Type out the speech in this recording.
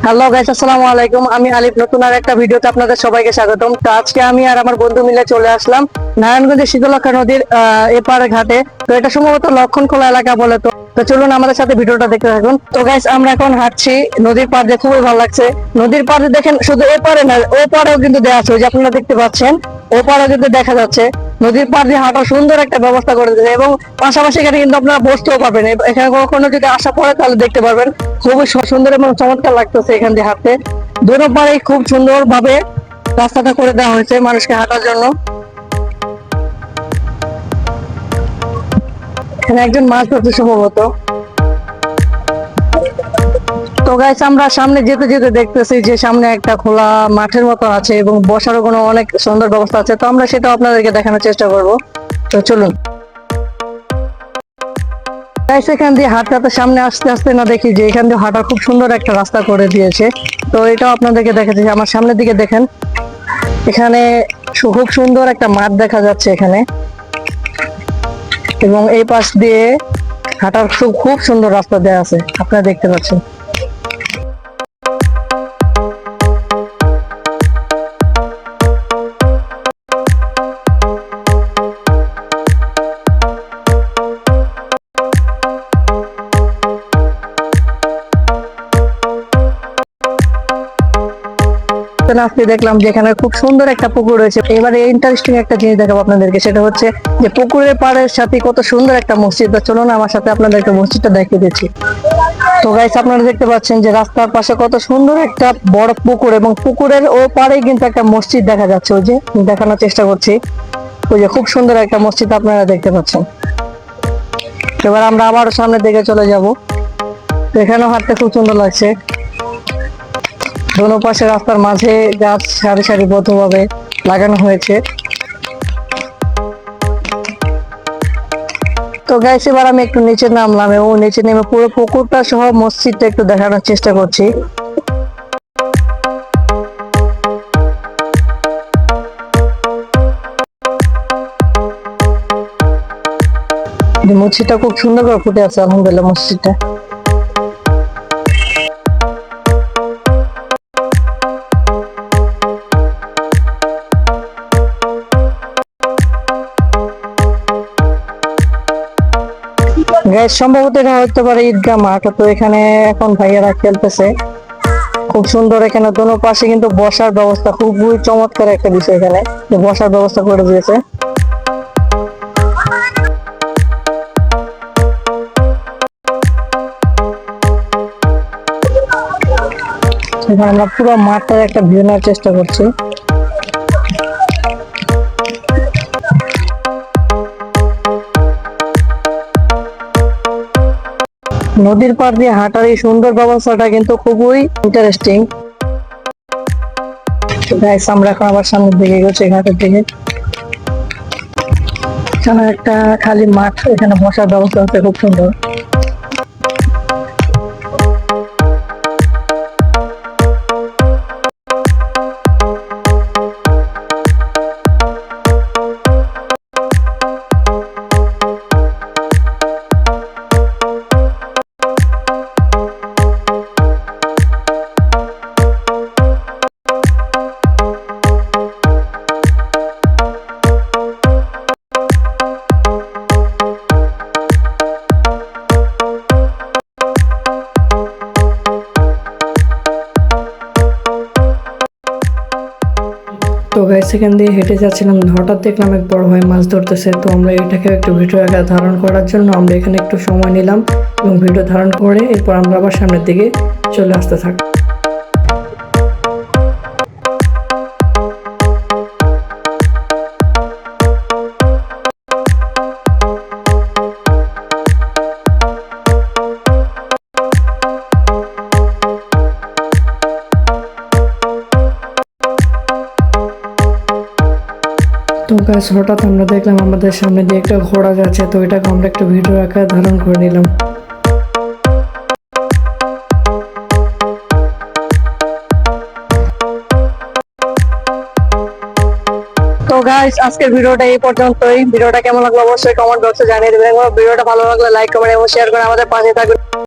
Hello guys, আসসালামু আলাইকুম। আমি আলিফ, নতুন আর একটা ভিডিওতে আপনাদের সবাইকে স্বাগতম। তো আজকে আমি আর আমার বন্ধু মিলে চলে আসলাম নারায়ণগঞ্জের শীতলক্ষা নদীর এপারে ঘাটে। তো এটা সম্ভবত লক্ষণখোলা এলাকা বলে। তো তো চলুন আমাদের সাথে ভিডিওটা দেখতে থাকুন। তো গাইস, আমরা এখন হাঁটছি নদীর পাড় দিয়ে, খুবই ভালো লাগছে। নদীর পাড়ে দেখেন, শুধু এপারে না, ও পাড়েও কিন্তু দেওয়া আছে, ওই যে আপনারা দেখতে পাচ্ছেন, ও পাড়েও কিন্তু দেখা যাচ্ছে। নদীর পাড় দিয়ে হাঁটার সুন্দর একটা ব্যবস্থা করে দিয়েছে, এবং পাশাপাশি এখানে কিন্তু আপনারা বসতেও পারবেন। এখানে কখনো যদি আসা পড়ে তাহলে দেখতে পারবেন, খুবই সুন্দর এবং চমৎকার লাগতেছে এখান দিয়ে হাঁটতে। দুটো পাড়ে খুব সুন্দর ভাবে রাস্তাটা করে দেওয়া হয়েছে মানুষকে হাঁটার জন্য। এখানে একজন মাছ ধরতে সম্ভবত। তো গাইস, আমরা সামনে যেতে যেতে দেখতেছি যে সামনে একটা খোলা মাঠের মতো আছে, এবং বসারও কোনো অনেক সুন্দর ব্যবস্থা আছে। তো আমরা সেটা আপনাদেরকে দেখানোর চেষ্টা করব। তো চলুন গাইস, এখান দিয়ে হাঁটতে হাঁটতে সামনে আস্তে আস্তে না দেখি যে এখান দিয়ে হাঁটার খুব সুন্দর একটা রাস্তা করে দিয়েছে। তো এটাও আপনাদেরকে দেখাচ্ছি। আমার সামনের দিকে দেখেন, এখানে খুব সুন্দর একটা মাঠ দেখা যাচ্ছে এখানে, এবং এই পাশ দিয়ে হাঁটার খুব সুন্দর রাস্তা দেওয়া আছে, আপনারা দেখতে পাচ্ছেন। আজকে দেখলাম যে এখানে খুব সুন্দর একটা পুকুর রয়েছে। এবারে ইন্টারেস্টিং একটা জিনিস দেখাবো আপনাদেরকে, সেটা হচ্ছে যে পুকুরের পাড়ের সাথে কত সুন্দর একটা মসজিদ। চলুন আমার সাথে আপনাদেরকে মসজিদটা দেখিয়ে দিচ্ছি। তো গাইস, আপনারা দেখতে পাচ্ছেন যে রাস্তার পাশে কত সুন্দর একটা বড় পুকুর, এবং পুকুরের ও পাড়েই কিন্তু একটা মসজিদ দেখা যাচ্ছে। ওই যে দেখানোর চেষ্টা করছি, ওই যে খুব সুন্দর একটা মসজিদ আপনারা দেখতে পাচ্ছেন। এবার আমরা আবার সামনের দিকে চলে যাব। এখানেও হাঁটতে খুব সুন্দর লাগছে। দোনো পাশে রাস্তার মাঝে গাছ সারি সারিবদ্ধভাবে লাগানো হয়েছে। তো গাইস, এবার আমি একটু নিচে নামলাম, এবং নিচে নেমে পুরো পুকুরটা সহ মসজিদটা একটু দেখানোর চেষ্টা করছি। মসজিদটা খুব সুন্দর করে ফুটে আছে, আলহামদুলিল্লাহ। মসজিদটা গাইস, সম্ভবত এটা হতে পারে ঈদগাহ মাঠ। তো এখানে এখন ভাইয়ারা খেলতেছে, খুব সুন্দর। এখানে দোনো পাশে কিন্তু বসার ব্যবস্থা, খুবই চমৎকার একটা বিষয় এখানে, যে বসার ব্যবস্থা করে দিয়েছে। এখানে আমরা পুরো মাঠটার একটা ভিউ নেওয়ার চেষ্টা করছি। নদীর পাড় দিয়ে হাঁটার এই সুন্দর ব্যবস্থাটা কিন্তু খুবই ইন্টারেস্টিং। আমরা এখন আবার সামনের দিকে এগোচ্ছি, ঘাটের দিকে। এখানে একটা খালি মাঠ, এখানে বসার ব্যবস্থা হচ্ছে খুব সুন্দর। তো গাইস, সেখান দিয়ে হেঁটে যাচ্ছিলাম, হঠাৎ দেখলাম এক বড় ভাই মাছ ধরতেছে। তো আমরা এটাকে একটু ভিডিও আকারে ধারণ করার জন্য আমরা এখানে একটু সময় নিলাম, এবং ভিডিও ধারণ করে এরপর আমরা আবার সামনের দিকে চলে আসতে থাকি। তো গাছ, হঠাৎ আমরা দেখলাম আমাদের সামনে দিয়ে একটা ঘোড়া যাচ্ছে। তো এটাকে আমরা একটু ভিডিও আকারে ধারণ করে নিলাম। তো গাইস, আজকের ভিডিওটা এই পর্যন্তই। ভিডিওটা কেমন লাগলো অবশ্যই কমেন্ট বক্সে জানিয়ে দেবেন। ভিডিওটা ভালো লাগলে লাইক, কমেন্ট এবং শেয়ার করে আমাদের পাশে থাকবেন।